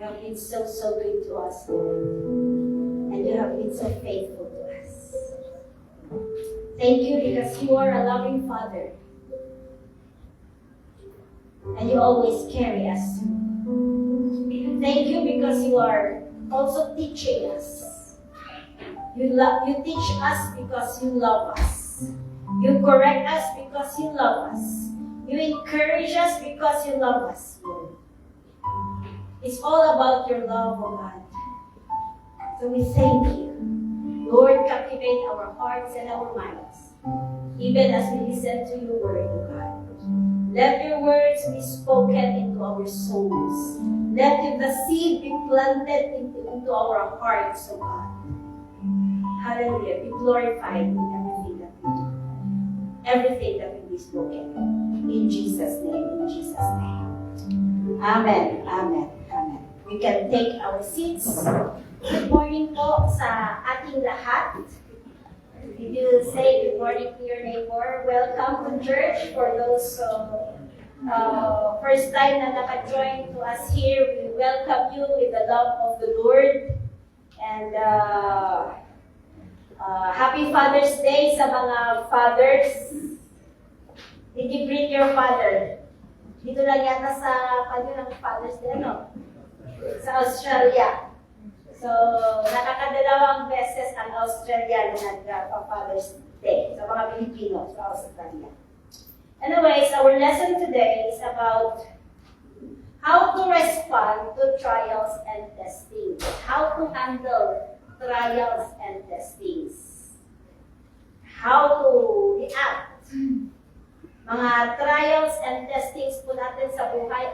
You have been so, so good to us, Lord. And you have been so faithful to us. Thank you because you are a loving Father. And you always carry us. Thank you because you are also teaching us. You teach us because you love us. You correct us because you love us. You encourage us because you love us, Lord. It's all about your love, oh God. So we thank you. Lord, captivate our hearts and our minds, even as we listen to your word, oh God. Let your words be spoken into our souls. Let the seed be planted into our hearts, oh God. Hallelujah. Be glorified in everything that we do. Everything that will be spoken. In Jesus' name, in Jesus' name. Amen, amen, amen. We can take our seats. Good morning po sa ating lahat. Did you say good morning to your neighbor? Welcome to church. For those first time na naka-join to us here, we welcome you with the love of the Lord. And happy Father's Day sa mga fathers. Did you greet your father? Dito lang yata sa kanilang Father's Day, ano? Sa Australia. So, nakakadalawang beses ang Australia na nagpa-Father's Day sa mga Pilipino sa Australia. Anyways, our lesson today is about how to respond to trials and testings. How to handle trials and testings. How to react. Mga trials and testings po natin sa buhay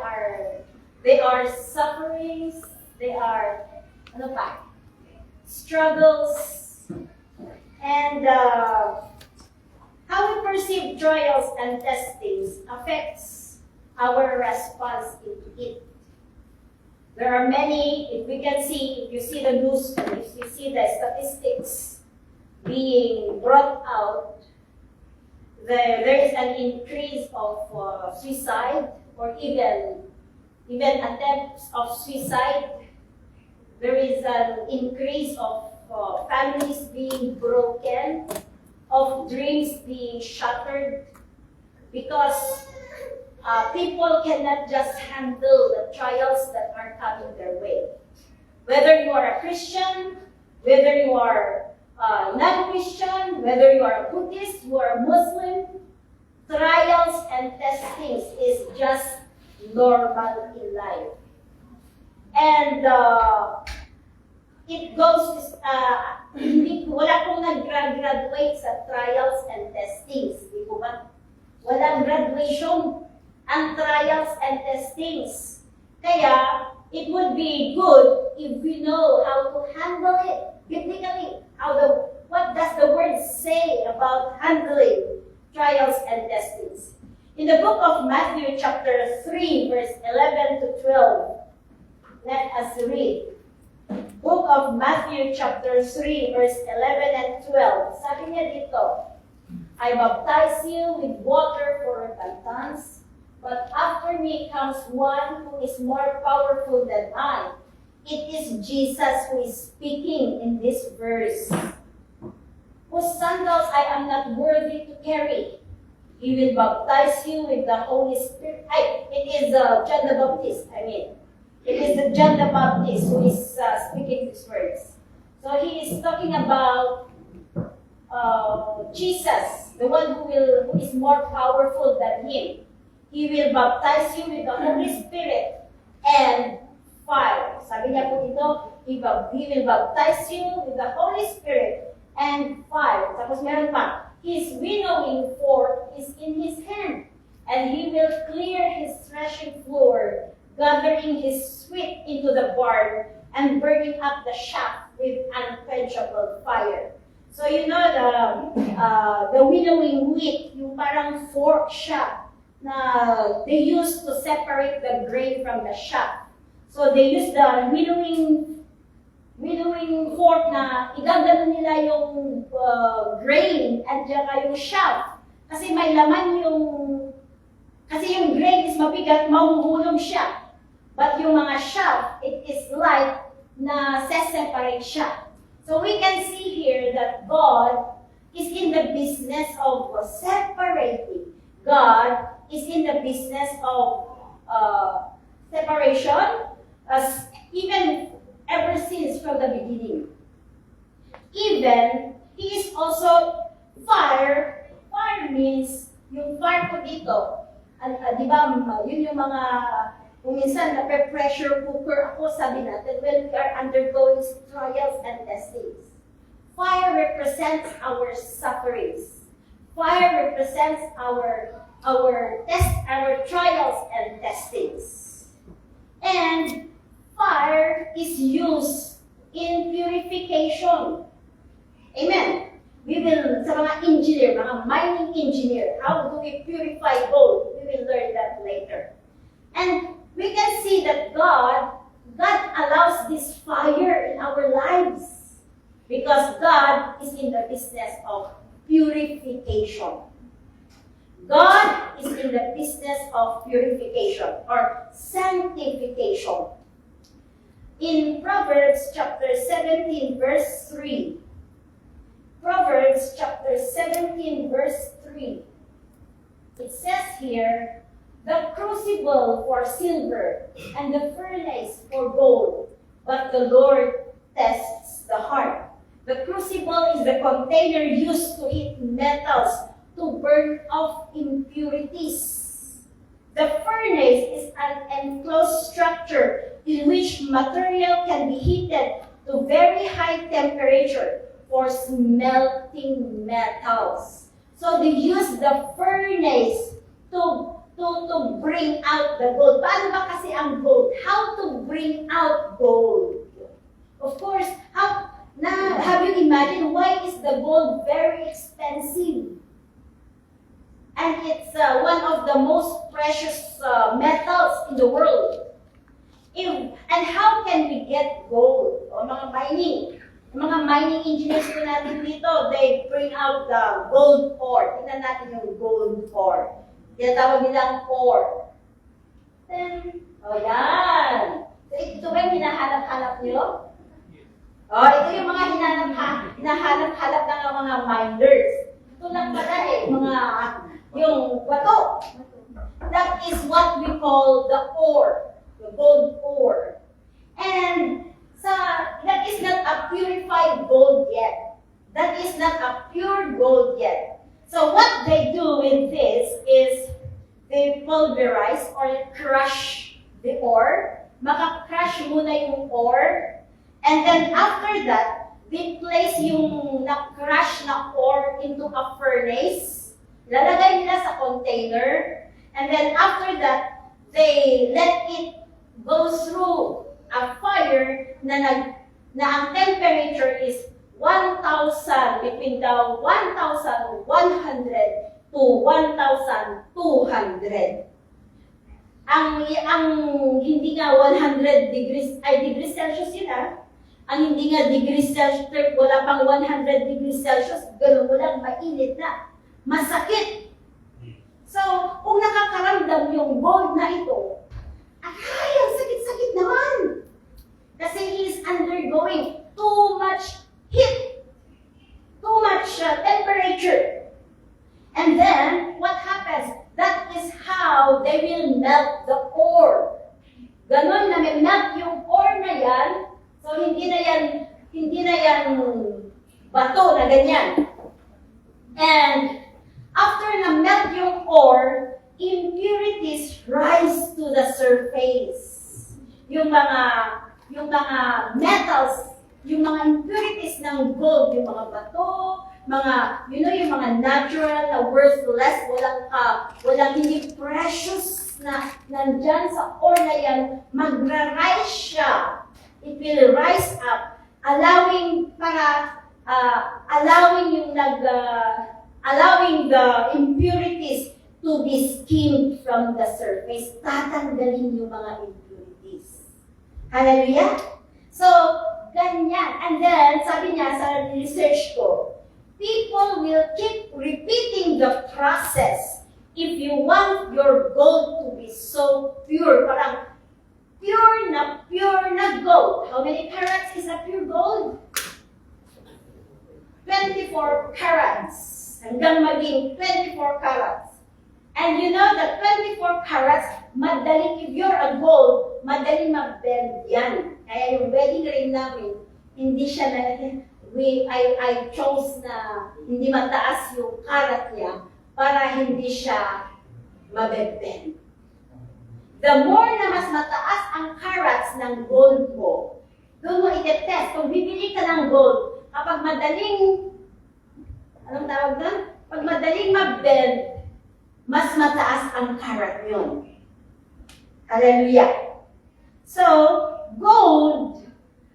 they are sufferings, they are, struggles, and how we perceive trials and testings affects our response into it. There are many, if you see the news, if you see the statistics being brought out, there is an increase of suicide or even attempts of suicide. There is an increase of families being broken, of dreams being shattered, because people cannot just handle the trials that are coming their way. Whether you are a Christian, whether you are non-Christian, whether you are a Buddhist, you are a Muslim, trials and testings is just normal in life. And it goes, wala pong nag-graduate sa trials and testings. Di po ba? Walang graduation ang trials and testings. Kaya, it would be good if we know how to handle it biblically. What does the word say about handling trials and testings? In the book of Matthew chapter 3, verse 11 to 12, let us read. Book of Matthew chapter 3, verse 11 and 12. Sabi niya dito, I baptize you with water for repentance, but after me comes one who is more powerful than I. It is Jesus who is speaking in this verse, whose sandals I am not worthy to carry. He will baptize you with the Holy Spirit. It is John the Baptist, It is John the Baptist who is speaking these words. So he is talking about Jesus, the one who is more powerful than him. He will baptize you with the Holy Spirit and fire. Sabi niya po dito, He will baptize you with the Holy Spirit and fire. Tapos meron pa, His winnowing fork is in His hand, and He will clear His threshing floor, gathering His wheat into the barn, and burning up the chaff with unquenchable fire. So you know the winnowing wheat, yung parang fork siya na they used to separate the grain from the chaff. So they use the winnowing fork na igagano nila yung grain at saka yung chaff. Kasi may laman kasi yung grain is mabigat, mahuhulog siya. But yung mga shaft, it is light na separate siya. So we can see here that God is in the business of separating. God is in the business of separation, as even ever since from the beginning. Even, He is also fire. Fire means, yung fire po dito, di ba, yun yung mga, kung minsan pressure cooker ako, sabi natin, when we are undergoing trials and testings. Fire represents our sufferings. Fire represents our trials and testings. And fire is used in purification. Amen. We will, sa mga engineer, mga mining engineer, how do we purify gold? We will learn that later. And we can see that God allows this fire in our lives because God is in the business of purification. God is in the business of purification or sanctification. In Proverbs chapter 17, verse 3, Proverbs chapter 17, verse 3, it says here, the crucible for silver and the furnace for gold, but the Lord tests the heart. The crucible is the container used to heat metals to burn off impurities. The furnace is an enclosed structure in which material can be heated to very high temperature for smelting metals. So they use the furnace to bring out the gold. Paano ba kasi ang gold? How to bring out gold? Of course, have you imagined why is the gold very expensive? And it's one of the most precious metals in the world. And how can we get gold? O mga mining engineers po natin dito, they bring out the gold ore. Tingnan natin yung gold ore. Tinatawag nilang ore. Then, yan. So, ito ba yung hinahanap-hanap nyo? Ito yung mga hinahanap-hanap ng mga miners. Ito lang pala yung bato. That is what we call the ore, the gold ore. And that is not a purified gold yet. That is not a pure gold yet. So what they do with this is they pulverize or crush the ore. Maka-crush muna yung ore. And then after that, they place yung na-crush na ore into a furnace. Lalagay nila sa container. And then after that, they let it go through a fire na ang temperature is 1,000, between the 1,100 to 1,200. Ang hindi nga 100 degrees Celsius yun Ang hindi nga degrees Celsius, wala pang 100 degrees Celsius, ganun mo lang, mainit na. Masakit. So, kung nakakaramdam yung gold na ito, ang sakit-sakit naman. Kasi he is undergoing too much heat, too much temperature. And then, what happens? That is how they will melt the ore. Ganon na may melt yung ore na yan. So, hindi na yan bato na ganyan. And after na melt yung ore, impurities rise to the surface. Yung mga metals, yung mga impurities ng gold, yung mga bato, yung mga natural na worthless, walang hindi precious na nandyan sa ore na yan, magra-rise siya. It will rise up, allowing the impurities to be skimmed from the surface. Tatanggalin yung mga impurities. Hallelujah? So, ganyan. And then, sabi niya sa research ko, people will keep repeating the process if you want your gold to be so pure. Parang pure hanggang maging 24 carats. And you know that 24 carats, madaling, if you're a gold, madaling mag-bend yan. Kaya yung wedding ring namin, hindi siya na, I chose na hindi mataas yung karat niya para hindi siya mabend. The more na mas mataas ang carats ng gold mo, doon mo i-test. Kung bibili ka ng gold, kapag madaling, anong tawag na? Pag madaling mag-bend, mas mataas ang carat yun. Hallelujah. So, gold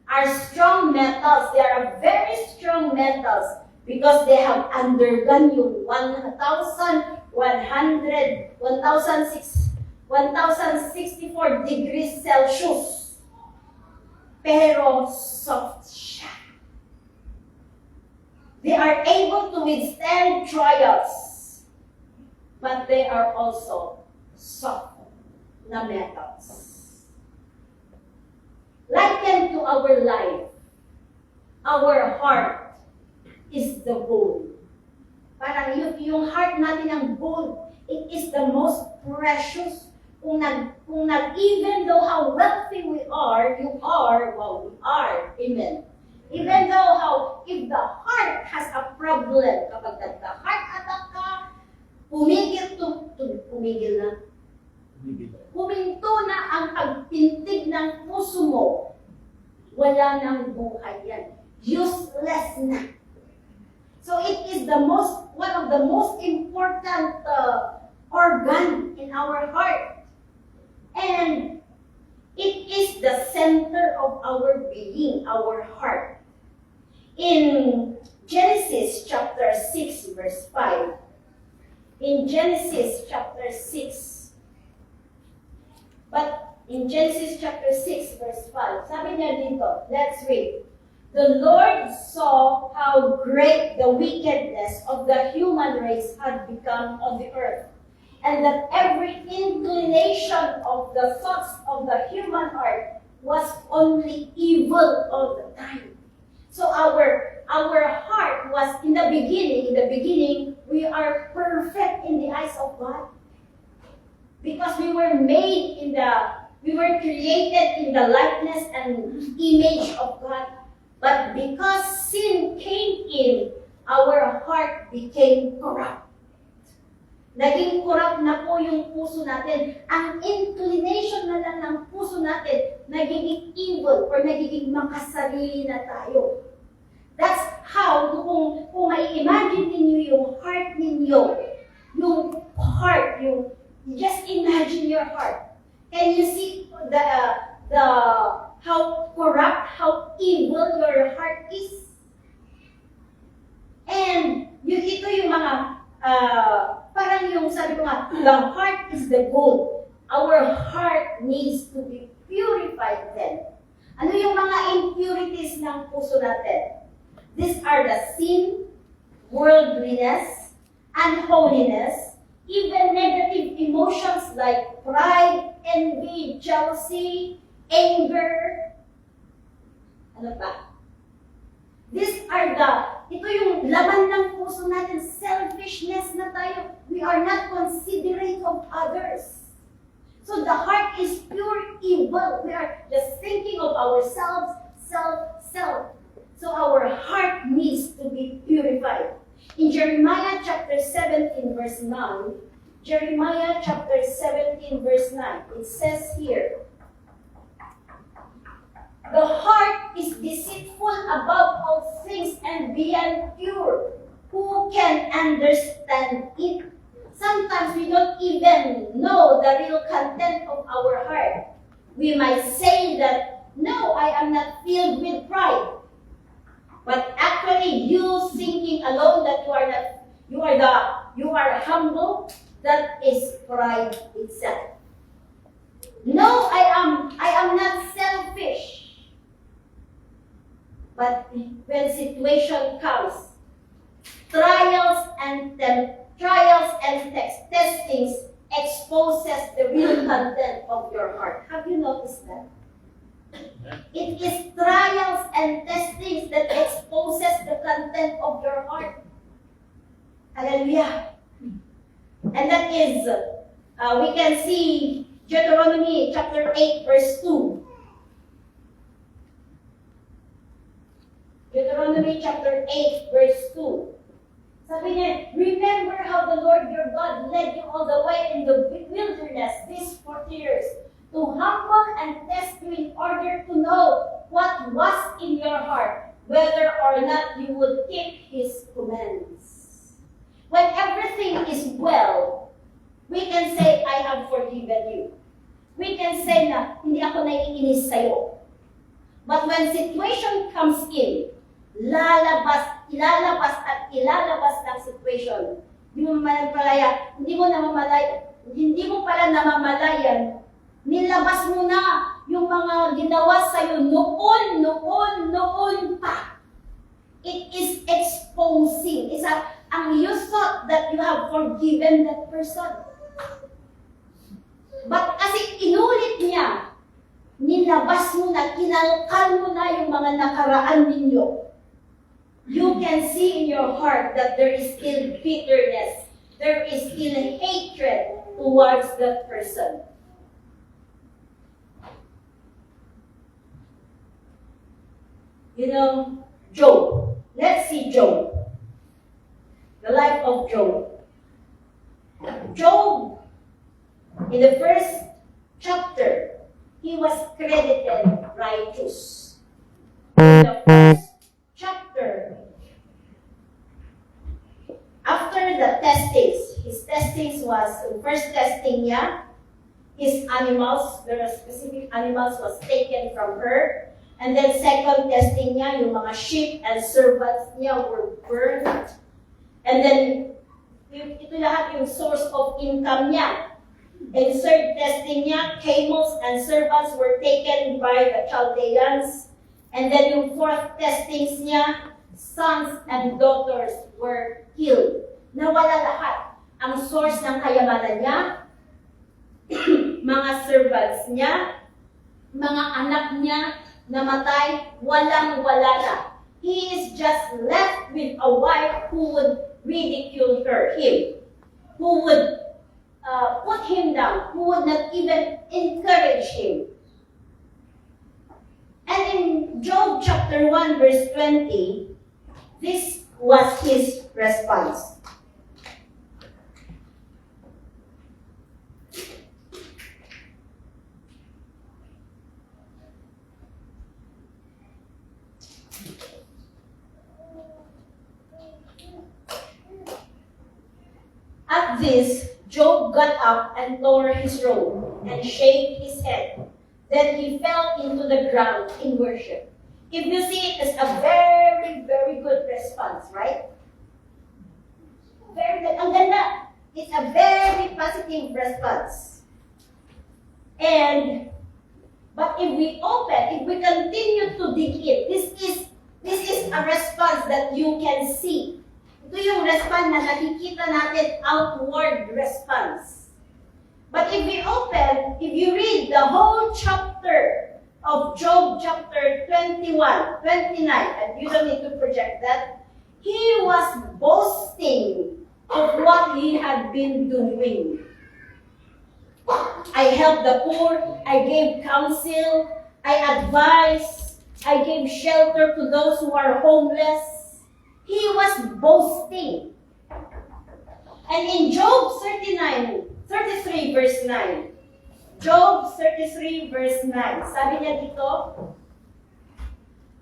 are strong metals. They are very strong metals because they have undergone yung 1,064 degrees Celsius. Pero soft siya. They are able to withstand trials. But they are also soft na metals. Likened to our life, our heart is the gold. Parang yung heart natin ang gold, it is the most precious. Even though how wealthy we are, you are, well, we are, amen. Even though if the heart has a problem, kapag nagka-heart attack ka, pumigil na. Huminto na ang pagpintig ng puso mo. Wala nang buhay yan. Useless na. So it is one of the most important organ in our heart. And it is the center of our being, our heart. In Genesis chapter 6 verse 5, in Genesis chapter 6. But in Genesis chapter 6 verse 5, sabi niya dito, let's read. The Lord saw how great the wickedness of the human race had become on the earth, and that every inclination of the thoughts of the human heart was only evil all the time. So our heart was in the beginning, we are perfect in the eyes of God. Because we were created in the likeness and image of God. But because sin came in, our heart became corrupt. Naging corrupt na po yung puso natin. Ang inclination na lang ng puso natin, nagiging evil or nagiging makasarili na tayo. That's how, kung mai-imagine ninyo yung heart ninyo, just imagine your heart. Can you see how corrupt, how evil your heart is? And ito yung mga, parang yung sabi ko nga, the heart is the gold. Our heart needs to be purified then. Ano yung mga impurities ng puso natin? These are the sin, worldliness, unholiness, even negative emotions like pride, envy, jealousy, anger. Ano pa? Ito yung laman ng puso natin, selfishness na tayo. We are not considerate of others. So the heart is pure evil. We are just thinking of ourselves, self. So our heart needs to be purified. In Jeremiah chapter 17 verse 9, Jeremiah chapter 17 verse 9, it says here, the heart is deceitful above all things and beyond pure. Who can understand it? Sometimes we don't even know the real content of our heart. We might say that, no, I am not filled with pride. But actually, you thinking alone that you are humble, that is pride itself. No, I am not selfish. But when situation comes, trials and testings exposes the real content of your heart. Have you noticed that? It is trials and testings that exposes the content of your heart. Hallelujah. And that is, we can see Deuteronomy chapter 8, verse 2. Deuteronomy chapter 8, verse 2. Sabi niya, remember how the Lord your God led you all the way in the wilderness these 40 years to humble and test you in order to know what was in your heart, whether or not you would keep His commands. When everything is well, we can say, I have forgiven you. We can say na, hindi ako naiinis sa'yo. But when situation comes in, ilalabas ng situation. Hindi mo mamalayan, hindi mo pala namamalayan, nilabas mo na yung mga ginawa sa'yo noon pa. It is exposing. You thought that you have forgiven that person. But kasi inulit niya, nilabas mo na, kinalkal mo na yung mga nakaraan ninyo. You can see in your heart that there is still bitterness. There is still hatred towards that person. You know, Job. Let's see Job. The life of Job. Job, in the first chapter, he was credited righteous. In the first chapter, after the testings, his testings was, the first testing niya, his animals, there are specific animals was taken from her. And then second testing niya, yung mga sheep and servants niya were burned. And then, ito lahat yung source of income niya. In third testing niya, camels and servants were taken by the Chaldeans. And then yung fourth testings niya, sons and daughters were killed. Nawala lahat. Ang source ng kayamanan niya, mga servants niya, mga anak niya, namatay, walang-wala na. He is just left with a wife who would ridicule him, who would put him down, who would not even encourage him. And in Job chapter 1 verse 20, this was his response. At this, Job got up and tore his robe and shaved his head. Then he fell into the ground in worship. If you see it as a very, very good response, right? Very good. Ang ganda. It's a very positive response. But if we continue to dig in, this is a response that you can see. Ito yung response na nakikita natin, outward response. But if you read the whole chapter of Job chapter 21, 29, and you don't need to project that, he was boasting of what he had been doing. I helped the poor, I gave counsel, I advised, I gave shelter to those who are homeless. He was boasting. And in Job 33 verse 9, Job 33 verse 9, sabi niya dito,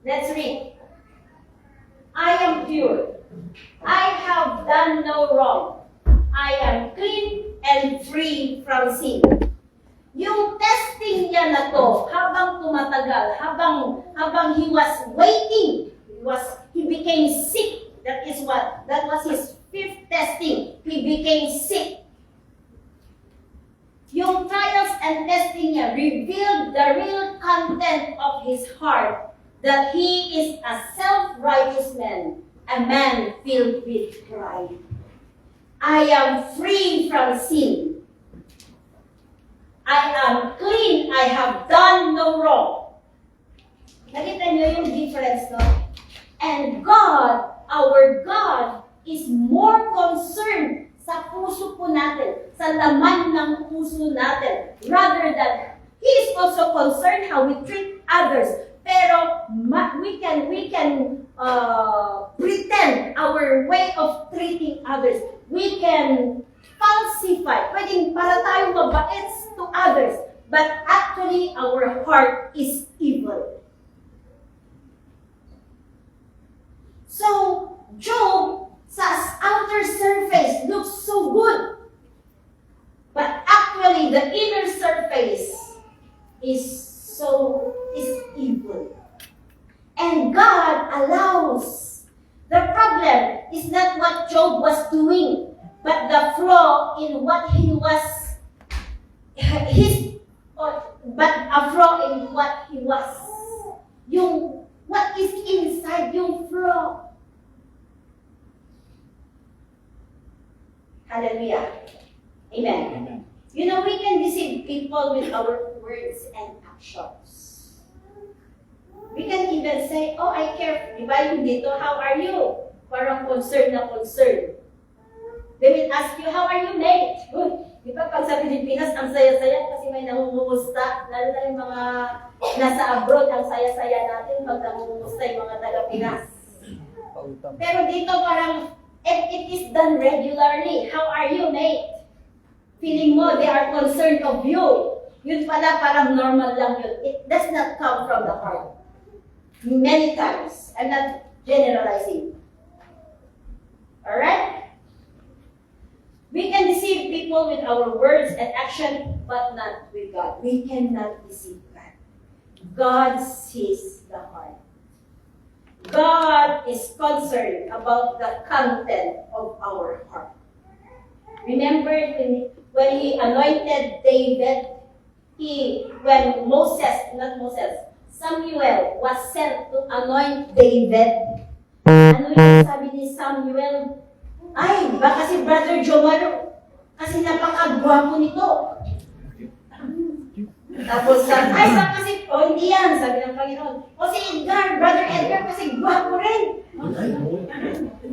let's read. I am pure. I have done no wrong. I am clean and free from sin. Yung testing niya na to, habang tumatagal, habang he was waiting, he became sick. That was his fifth testing. He became sick. Yung trials and testing niya revealed the real content of his heart, that he is a self-righteous man, a man filled with pride. I am free from sin. I am clean. I have done no wrong. Nakita niyo yung difference, no? And God, our God, is more concerned sa puso po natin, sa laman ng puso natin, rather than He is also concerned how we treat others. Pero we can pretend our way of treating others. We can falsify. Pwedeng para tayong mabait to others. But actually, our heart is evil. So, Job, sa outer surface, looks so good. But actually, the inner surface is evil. And God allows. The problem is not what Job was doing, but the flaw in what he was, but a flaw in what he was. Yung, what is inside yung flaw. Hallelujah. Amen. Amen. You know, we can deceive people with our words and actions. We can even say, oh, I care. Di ba yung dito, how are you? Parang concern na concern. They will ask you, how are you, mate? Good. Di ba pag sa Pilipinas, ang saya-saya kasi may nangungumusta. Lalo na yung mga nasa abroad, ang saya-saya natin pag nangungumusta yung mga taga-Pinas. Pero dito parang, it is done regularly. How are you, mate? Feeling mo, they are concerned of you. Yun pala, parang normal lang yun. It does not come from the heart. Many times. I'm not generalizing. Alright? We can deceive people with our words and action, but not with God. We cannot deceive God. God sees the heart. God is concerned about the content of our heart. Remember when he anointed David, Samuel was sent to anoint David. Ano yung sabi ni Samuel? Ay, baka si Brother Jomar, kasi napakagwapo nito. Tapos ay, baka si, hindi yan, sabi ng Panginoon. O si Edgar, Brother Edgar, kasi gwapo rin.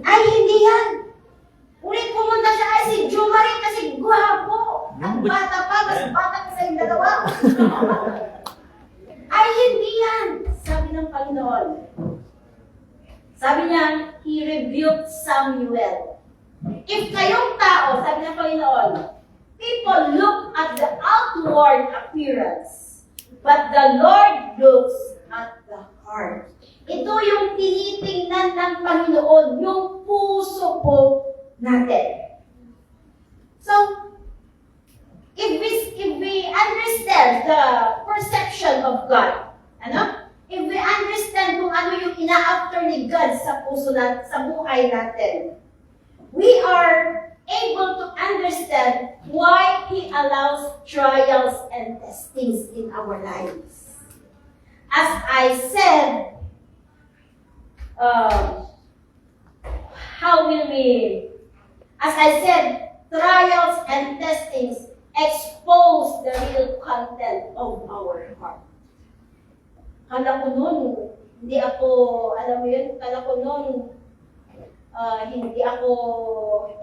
Ay, hindi yan. Ulit pumunta siya, ay si Jomar kasi gwapo. Ang bata pa, mas bata ka sa yung dalawa. Ay, hindi yan, sabi ng Panginoon. Sabi niya, he rebuked Samuel. If kayong tao, sabi ng Panginoon, people look at the outward appearance, but the Lord looks at the heart. Ito yung tinitingnan ng Panginoon, yung puso po natin. So, if we understand the perception of God, if we understand kung ano yung ina-after ni God sa puso natin, sa buhay natin, we are able to understand why He allows trials and testings in our lives. As I said, trials and testings expose the real content of our heart. Kala ko nun, hindi ako, alam mo yun, kala ko nun, hindi ako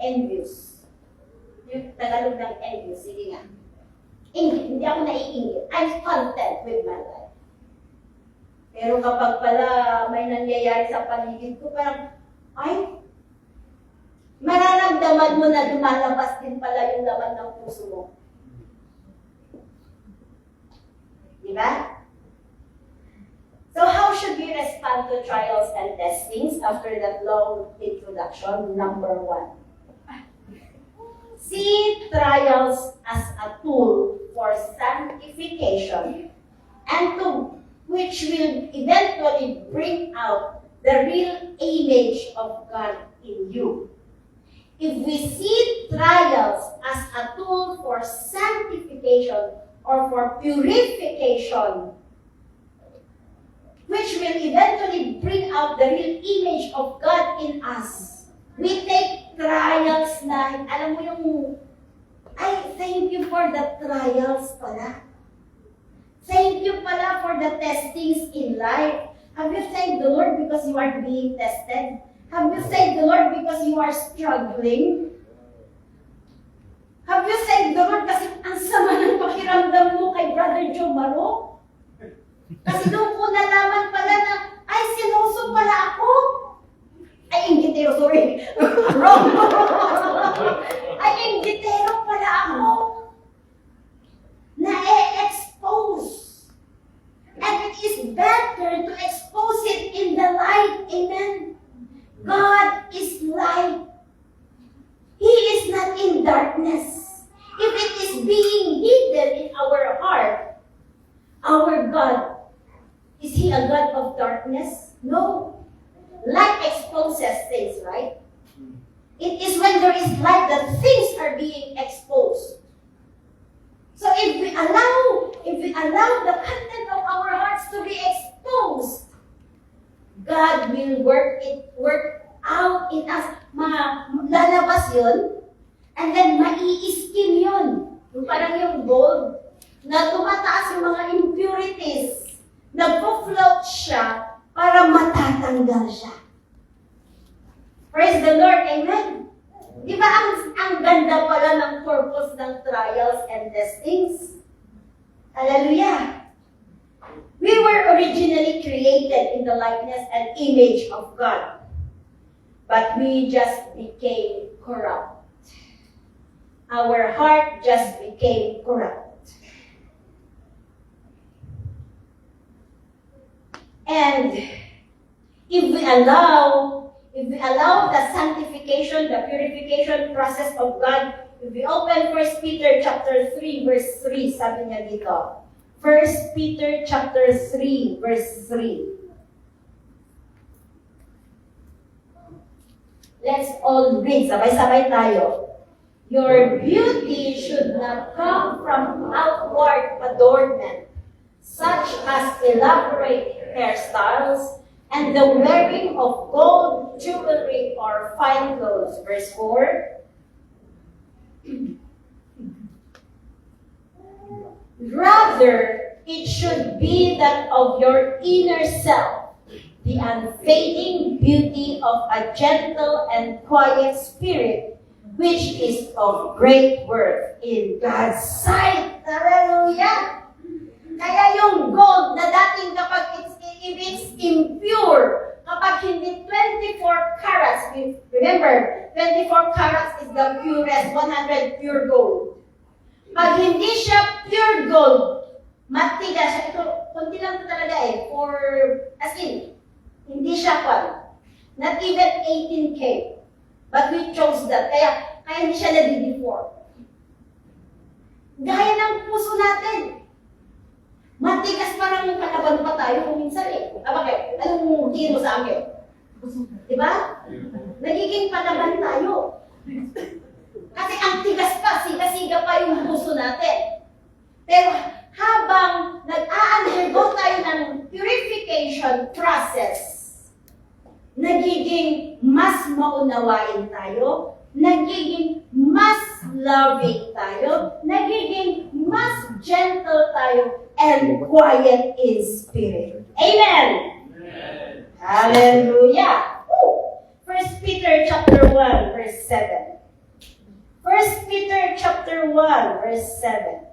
envious. Yung Tagalog ng envious, sige nga. Hindi ako naiingit. I'm content with my life. Pero kapag pala may nangyayari sa paligid ko, parang, ay, mararamdaman mo na lumalabas din pala yung laman ng puso mo. Diba? So how should we respond to trials and testings after that long introduction? Number 1. See trials as a tool for sanctification and to which will eventually bring out the real image of God in you. If we see trials as a tool for sanctification or for purification, which will eventually bring out the real image of God in us. We take trials na, alam mo yung, ay, thank you for the trials pala. Thank you pala for the testings in life. Have you thanked the Lord because you are being tested? Have you saved the Lord because you are struggling? Have you saved the Lord kasi ang sama ng pakiramdam mo kay Brother Joe Maro? Kasi doon ko nalaman pala na, ay, sinuso pala ako. Ay, inggitero, sorry. Wrong. Ay, inggitero pala ako. Na-expose. And it is better to expose it in the light. Amen. God is light. He is not in darkness. If it is being hidden in our heart, our God, is He a God of darkness? No. Light exposes things, right? It is when there is light that things are being exposed. So if we allow the content of our hearts to be exposed, God will work out in us. Lalabas yun, and then mai-skim yun. Yung parang yung gold, na tumataas yung mga impurities, nagpo-float siya para matatanggal siya. Praise the Lord, amen? Di ba ang ganda pala ng purpose ng trials and testings? Hallelujah! We were originally created in the likeness and image of God. But we just became corrupt. Our heart just became corrupt. And if we allow the sanctification, the purification process of God, if we open 1 Peter chapter 3, verse 3, sabi niya dito. 1 Peter chapter 3, verse 3. Let's all read, sabay-sabay tayo. Your beauty should not come from outward adornment, such as elaborate hairstyles and the wearing of gold jewelry or fine clothes. Verse 4. Rather, it should be that of your inner self, the unfading beauty of a gentle and quiet spirit, which is of great worth in God's sight. Hallelujah! Kaya yung gold na dating kapag it's impure, kapag hindi 24 carats, remember, 24 carats is the purest, 100 pure gold. Pag hindi siya pure gold, matigas siya. Ito, konti lang ito talaga as in, hindi siya not even 18K. But we chose that. Kaya hindi siya nadi-deform. Gaya ng puso natin. Matigas parang kalaban pa tayo kung minsan Bakit? Anong tiro sa akin? Diba? Nagiging palaban tayo. Kasi ang tigas pa, siga-siga pa yung puso natin. Pero habang nag-a-undergo tayo ng purification process, nagiging mas maunawain tayo, nagiging mas loving tayo, nagiging mas gentle tayo, and quiet in spirit. Amen! Amen. Hallelujah! 1 Peter chapter 1, verse 7. 1 Peter chapter 1, verse 7.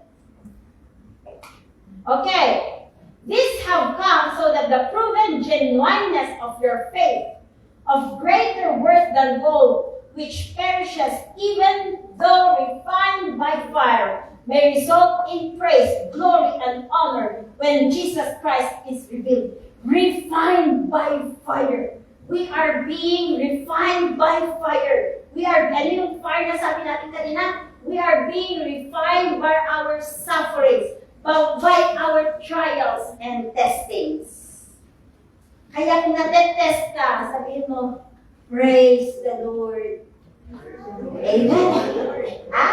Okay. These have come so that the proven genuineness of your faith, of greater worth than gold, which perishes even though refined by fire, may result in praise, glory, and honor when Jesus Christ is revealed. Refined by fire. We are being refined by fire. We are, yung fire na sabi natin kanina, we are being refined by our sufferings, by our trials and testings. Kaya kung natetest ka, sabihin mo, praise the Lord. Amen. Ha?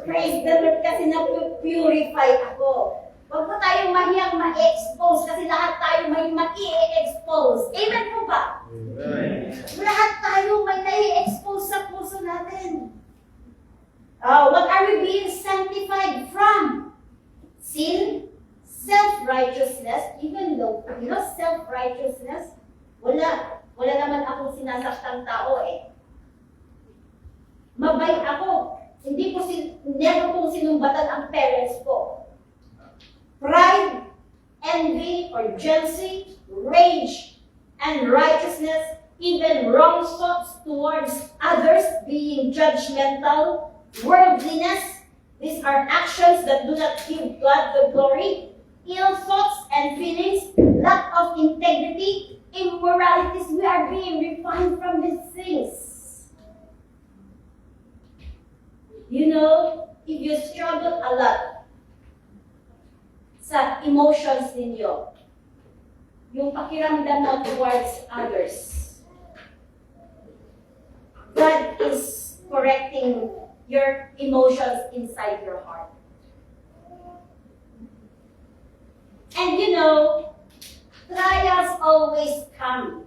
Praise the Lord kasi na-purify ako. Huwag po tayong mahiyang ma-expose kasi lahat tayo may ma-i-expose. Amen po ba? Amen. Lahat tayo may na-i-expose sa puso natin. What are we being sanctified from? Sin, self-righteousness, even though, ang parents ko. Pride, envy, or jealousy, rage, and righteousness, even wrong thoughts towards others, being judgmental, worldliness. These are actions that do not give God the glory. Ill thoughts and feelings, lack of integrity, immoralities. We are being refined from these things. You know, if you struggle a lot sa emotions ninyo, yung pakiramdam mo towards others, God is correcting your emotions inside your heart. And you know, trials always come.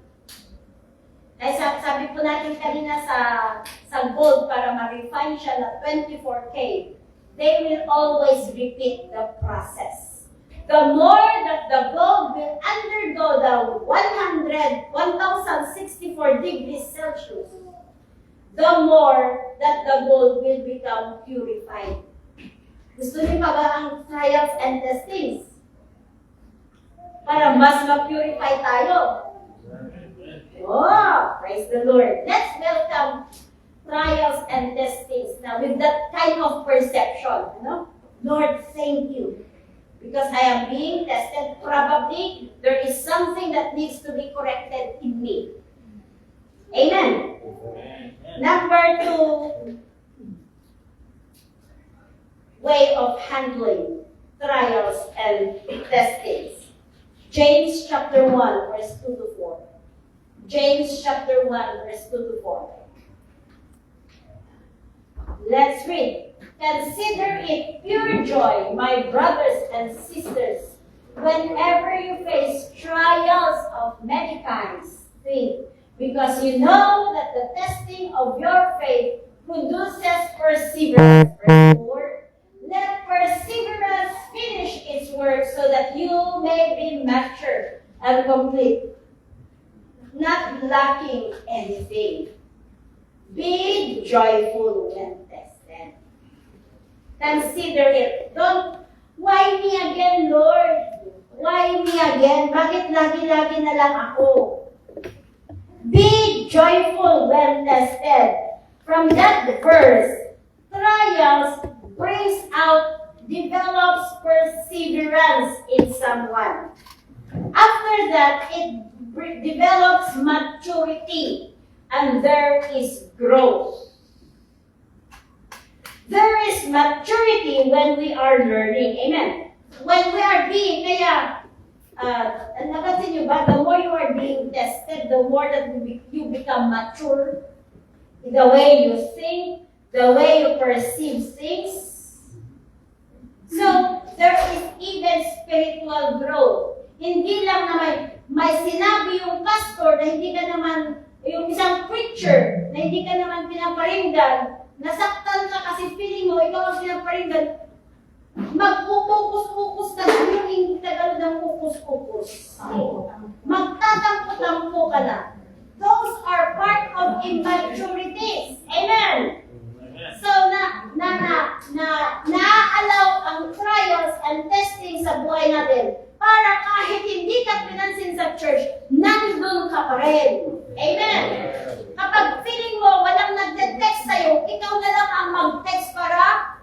Dahil sabi po natin kanina sa gold para ma-refine siya na 24K, they will always repeat the process. The more that the gold will undergo the 1064 degrees Celsius, the more that the gold will become purified. Gusto niyo pa ba ang trials and testings? Para mas ma-purify tayo. Oh, praise the Lord. Let's welcome trials and testings now with that kind of perception. You know? Lord, thank you. Because I am being tested, probably there is something that needs to be corrected in me. Amen. Number 2, way of handling trials and testings. James chapter 1, verse 2 to 4. James chapter 1, verse 2 to 4. Let's read. Consider it pure joy, my brothers and sisters, whenever you face trials of many kinds. Because you know that the testing of your faith produces perseverance. Verse 4. Let perseverance finish its work so that you may be mature and complete, not lacking anything. Be joyful when tested. Consider it. Don't, why me again, Lord? Why me again? Bakit lagi-lagi na lang ako? Be joyful when tested. From that verse, trials brings out, develops perseverance in someone. After that, it develops maturity, and there is growth. There is maturity when we are learning. Amen. When we are being, napansin nyo ba, the more you are being tested, the more that you become mature in the way you think, the way you perceive things. So, there is even spiritual growth. Hindi lang na may sinabi yung pastor na hindi ka naman, yung isang preacher na hindi ka naman pinaparinggan, nasaktan ka kasi feeling mo, ikaw ang pinaparinggan, magpupukus-pukus ka na, yung hindi tagal ng pukus-pukus. Magtatampo-tampo ka na. Those are part of immaturities. Amen? So, na-allow ang trials and testing sa buhay natin para kahit hindi ka pinansin sa church, nandun ka pa rin. Amen? Kapag feeling mo walang nagte-text sa'yo, ikaw na lang ang mag-text para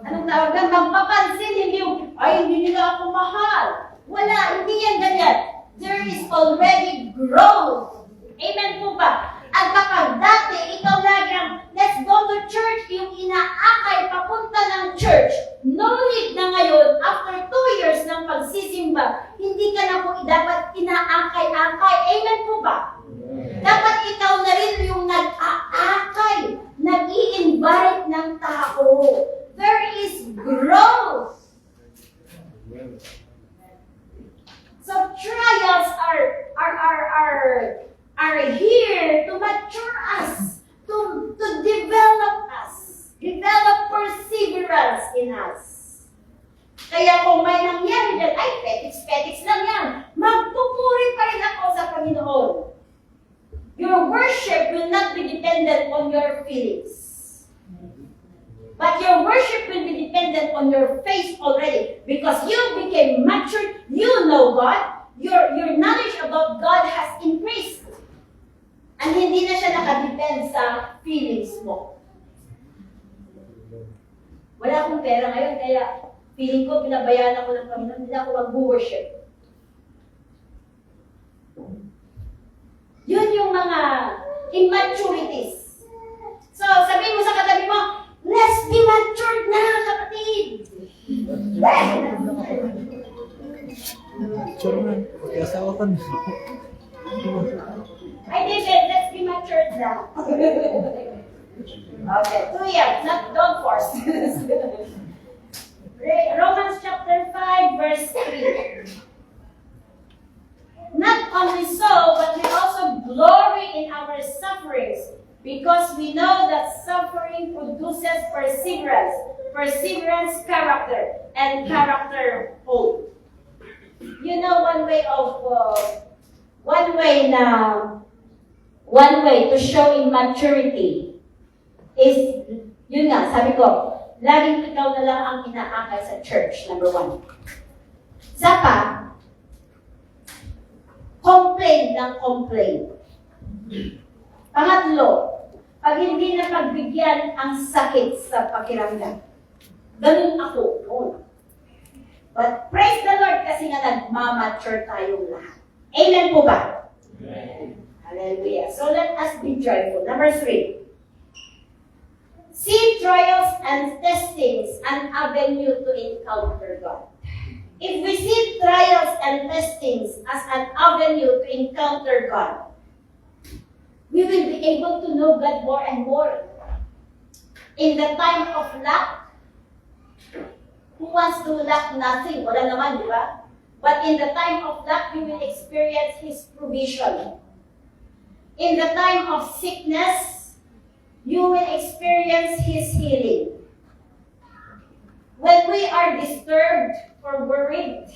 anong tawag na? Magpapansin, hindi yung, ay, hindi nila ako mahal. Wala, hindi yan ganyan. There is already growth. Amen po ba? At kapag dati, ikaw lagi ang, let's go to church, yung inaakay papunta ng church, no need na ngayon, after 2 years ng pagsisimba, hindi ka na po dapat inaakay-akay. Amen po ba? Dapat ikaw na rin yung nag-aakay, nag-i-invite ng tao. There is growth. So trials are here to mature us, to develop us, develop perseverance in us. Kaya kung may nangyari dyan, ay, petiks lang yan. Magpupuri pa rin ako sa Panginoon. Your worship will not be dependent on your feelings. But your worship will be dependent on your faith already because you became mature, you know God, your knowledge about God has increased. And hindi na siya nakadepend sa feelings mo. Wala akong pera ngayon, kaya feeling ko pinabayaan ako ng Panginoon, hindi na ako mag-worship. Yun yung mga immaturities. So, sabihin mo sa katabi mo, let's be matured na, kapatid! I did it, let's be matured now. Okay, 2 years, don't force. Romans chapter 5, verse 3. Not only so, but we also glory in our sufferings, because we know that suffering produces perseverance, perseverance, character, and character, hope. You know, one way to show immaturity is, yun nga, sabi ko, laging ikaw na lang ang inaakay sa church, number 1. Sapa, complain ng complain. Pangatlo, pag hindi na pagbigyan ang sakit sa pakiramdam. Ganun ako. Oh. But praise the Lord kasi nga nagmamature tayong lahat. Amen po ba? Amen. Hallelujah. So let us be joyful. Number 3. See trials and testings an avenue to encounter God. If we see trials and testings as an avenue to encounter God, we will be able to know God more and more. In the time of lack, who wants to lack nothing? Wala naman, di ba? But in the time of lack, we will experience His provision. In the time of sickness, you will experience His healing. When we are disturbed or worried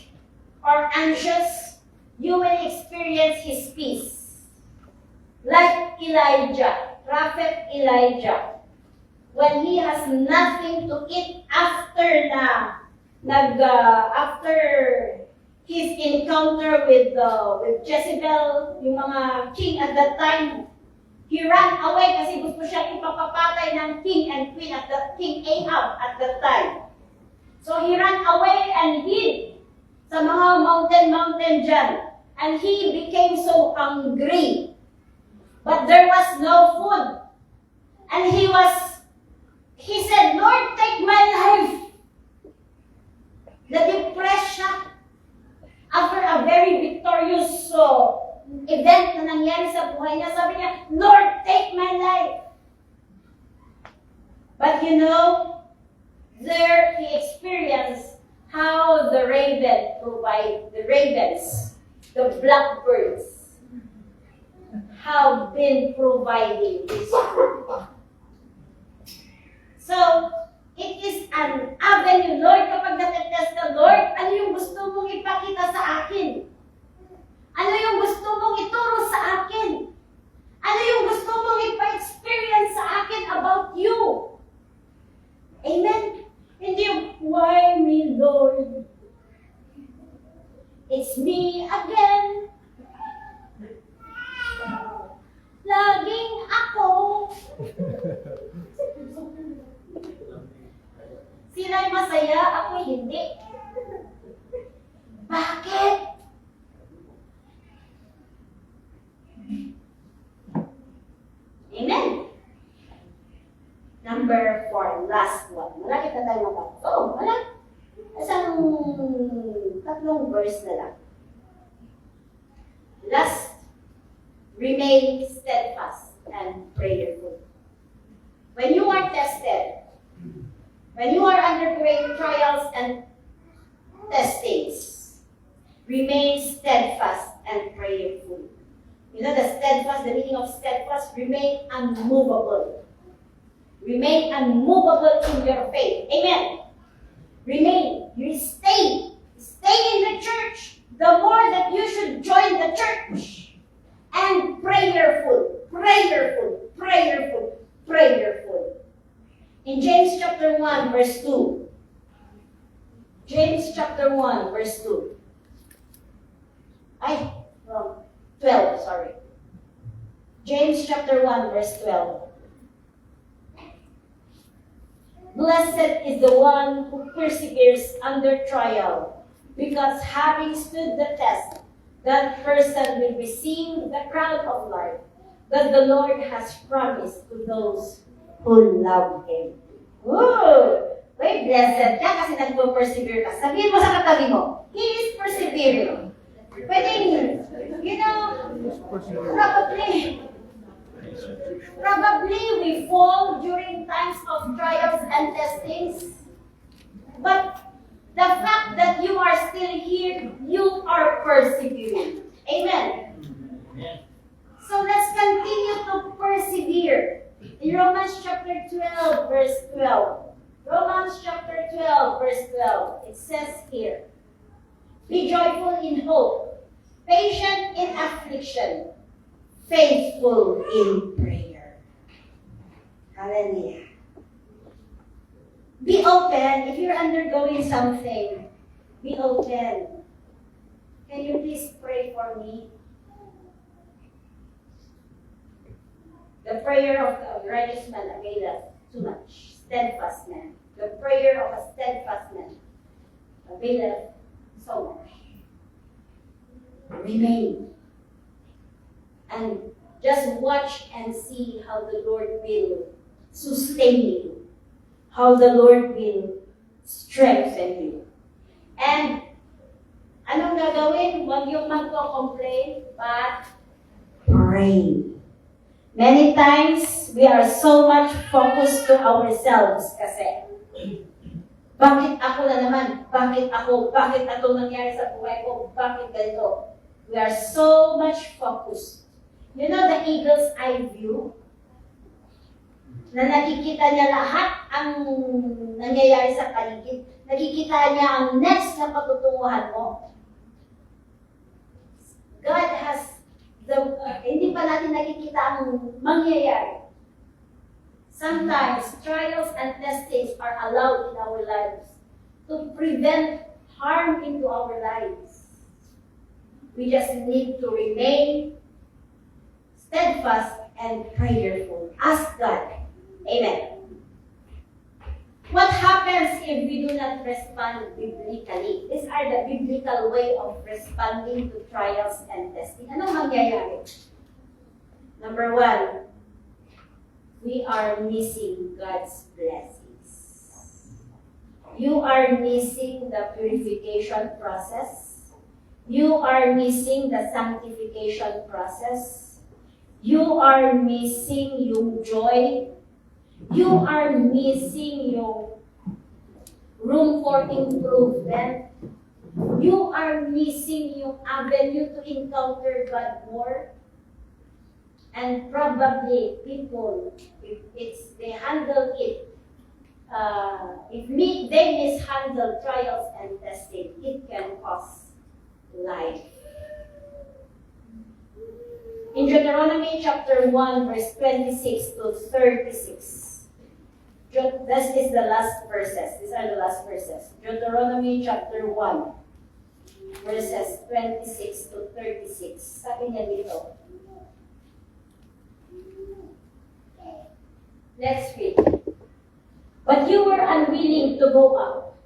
or anxious, you will experience His peace. Like Elijah, Prophet Elijah, when he has nothing to eat after his encounter with Jezebel, yung mga king at that time, he ran away kasi gusto siya ipapapatay ng king and queen at the King Ahab at that time. So he ran away and hid sa mga mountain dyan. And he became so hungry. But there was no food. And he said, Lord, take my life. Na-depress siya. After a very victorious event na nangyari sa buhay niya, sabi niya, Lord, take my life. But you know, there he experienced how the ravens, the blackbirds, have been providing this food. So, it is an avenue, Lord, kapag natetest ka, Lord, ano yung gusto mong ipakita sa akin? Ano yung gusto mong ituro sa akin? Ano yung gusto mong ipa-experience sa akin about you? Amen? Hindi yung, why me, Lord? It's me again. Laging ako. Sila'y masaya, ako hindi. Bakit? Amen. Number 4, last one. Malapit na tayo matapos. Wala. Isang 3 verse na lang. Last, remain steadfast and prayerful. When you are tested, when you are undergoing trials and testings, remain steadfast and prayerful. You know the meaning of steadfast, remain unmovable. Remain unmovable in your faith. Amen. Remain. You stay. Stay in the church. The more that you should join the church. And prayerful. Prayerful. Prayerful. Prayerful. In James chapter James chapter 1, verse 2. Wrong. 12, sorry. James chapter 1, verse 12. Blessed is the one who perseveres under trial, because having stood the test, that person will receive the crown of life that the Lord has promised to those who love Him. Woo! Wait, blessed ka kasi nagpo-persevere ka. Sabihin mo sa katabi mo, He is persevering. Pwedeng, probably we fall during times of trials and testings. But the fact that you are still here, you are persevering. Amen. So let's continue to persevere. In Romans chapter 12, verse 12. Romans chapter 12, verse 12. It says here, be joyful in hope, patient in affliction, faithful in prayer. Hallelujah. Be open. If you're undergoing something, be open. Can you please pray for me? The prayer of the righteous man availeth too much. Steadfast man. The prayer of a steadfast man availeth so much. Remain. And just watch and see how the Lord will sustain you. How the Lord will strengthen you. And anong gagawin? Huwag yung magko-complain, but pray. Many times, we are so much focused to ourselves kasi. Bakit ako na naman? Bakit ako? Bakit ito nangyari sa buhay ko? Bakit ganito? We are so much focused. You know the eagle's eye view? Na nakikita niya lahat ang nangyayari sa paligid. Nakikita niya ang next na patutunguhan mo. God has hindi pa natin nakikita ang mangyayari. Sometimes, trials and testings are allowed in our lives to prevent harm into our lives. We just need to remain steadfast and prayerful. Ask God. Amen. What happens if we do not respond biblically? These are the biblical way of responding to trials and testing. Anong mangyayari? Number 1, we are missing God's blessings. You are missing the purification process. You are missing the sanctification process. You are missing yung joy. You are missing yung room for improvement. You are missing yung avenue to encounter God more. And probably people, if they handle it, they mishandle trials and testing, it can cost life. In Deuteronomy chapter 1, verse 26 to 36. This is the last verses. These are the last verses. Deuteronomy chapter 1, verses 26 to 36. Sabi niya dito. Let's read. But you were unwilling to go up.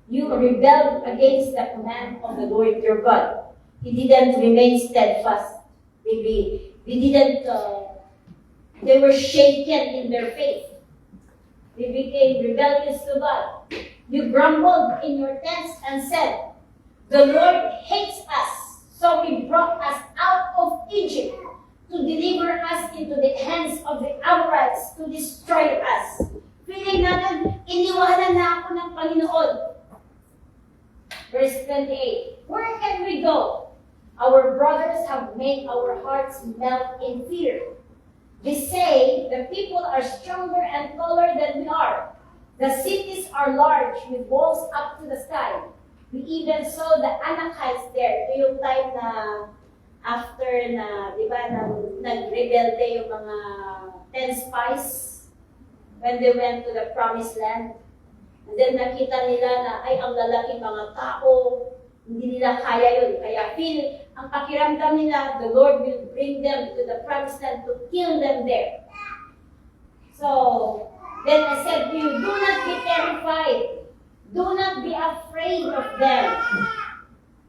You rebelled against the command of the Lord your God. He didn't remain steadfast. They were shaken in their faith. They became rebellious to God. You grumbled in your tents and said, the Lord hates us, so He brought us out of Egypt to deliver us into the hands of the Amorites to destroy us. Feeling natin, iniwanan na ako ng Panginoon. Verse 28, where can we go? Our brothers have made our hearts melt in fear. They say the people are stronger and taller than we are. The cities are large with walls up to the sky. We even saw the Anakites there. Ito yung time na after na, di ba, nag-rebelde yung mga 10 spies when they went to the promised land. And then nakita nila na ay ang lalaking mga tao, hindi nila kaya yun. Kaya ang pakiramdam nila, the Lord will bring them to the promised land to kill them there. So, then I said to you, do not be terrified. Do not be afraid of them.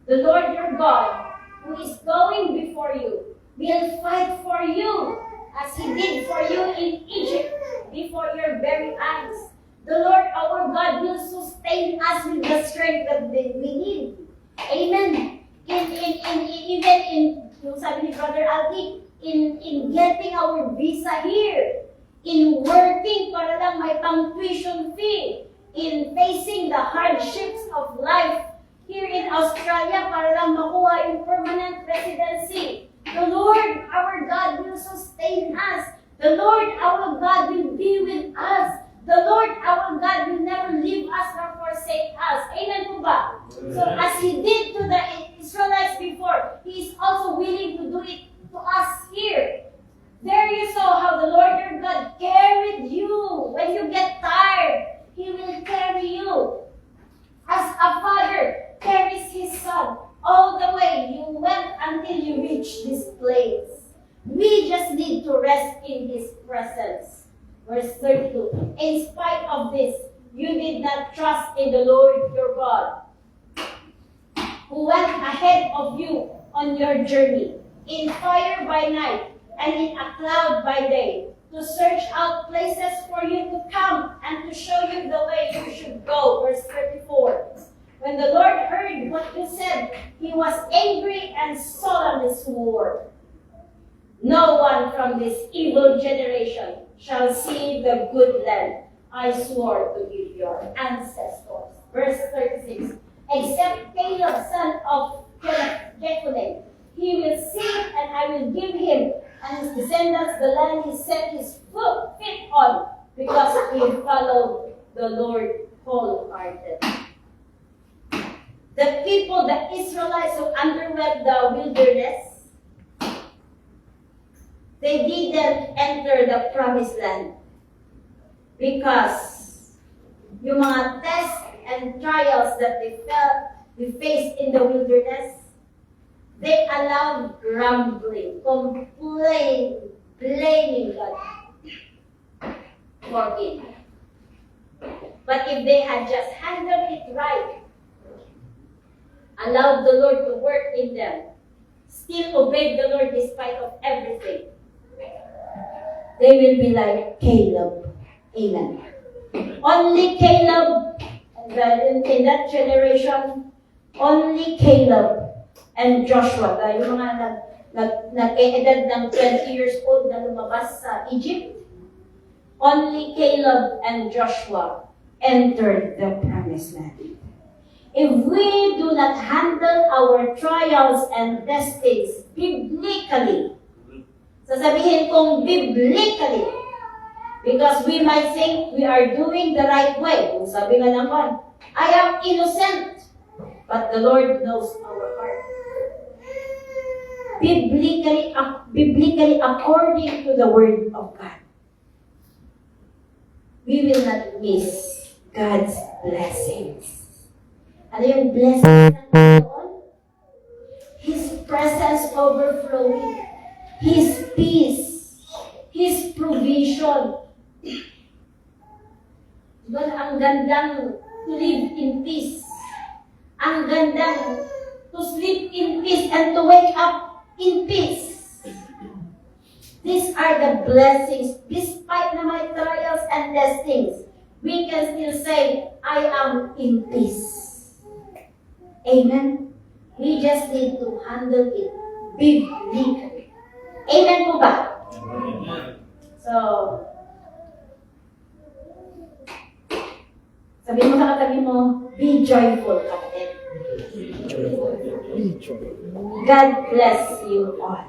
The Lord your God, who is going before you, will fight for you as He did for you in Egypt before your very eyes. The Lord our God will sustain us with the strength that we need. Amen. Even in, yung sabi ni Brother Aldi, in getting our visa here, in working para lang may pang-tuition fee, in facing the hardships of life here in Australia para lang makuha yung permanent residency. The Lord our God will sustain us. The Lord our God will be with us. The Lord our God will never leave us nor forsake us. Amen po ba? So as He did to the Israelites before, He is also willing to do it to us here. There you saw how the Lord your God carried you. When you get tired, He will carry you. As a father carries his son all the way, you went until you reached this place. We just need to rest in His presence. Verse 32. In spite of this, you did not trust in the Lord your God, who went ahead of you on your journey, in fire by night and in a cloud by day, to search out places for you to come and to show you the way you should go. Verse 34. When the Lord heard what you said, He was angry and solemnly swore, no one from this evil generation shall see the good land I swore to give your ancestors. Verse 36. Except Caleb, son of Jephunneh, he will see it, and I will give him and his descendants the land he set his feet on, because he followed the Lord wholeheartedly. The people, the Israelites who underwent the wilderness, they didn't enter the promised land because yung mga tests and trials that they faced in the wilderness, they allowed grumbling, complaining, blaming God for it. But if they had just handled it right, allowed the Lord to work in them, still obeyed the Lord despite of everything, they will be like Caleb. Amen. Only Caleb, in that generation, only Caleb and Joshua, yung mga nag-edad ng 20 years old na lumabas sa Egypt, only Caleb and Joshua entered the promised land. If we do not handle our trials and testings biblically, sasabihin kong biblically, because we might think we are doing the right way. Kung sabi nga naman, I am innocent, but the Lord knows our heart. Biblically according to the Word of God, we will not miss God's blessings. Ano yung blessings ng Panginoon? His presence overflowing, His peace, His provision. Diba, ang gandang to live in peace. Ang gandang to sleep in peace and to wake up in peace. These are the blessings. Despite na may trials and testings, we can still say, I am in peace. Amen? We just need to handle it biblically. Amen po ba? So, sabi mo sa katabi mo, be joyful, kapatid. God bless you all.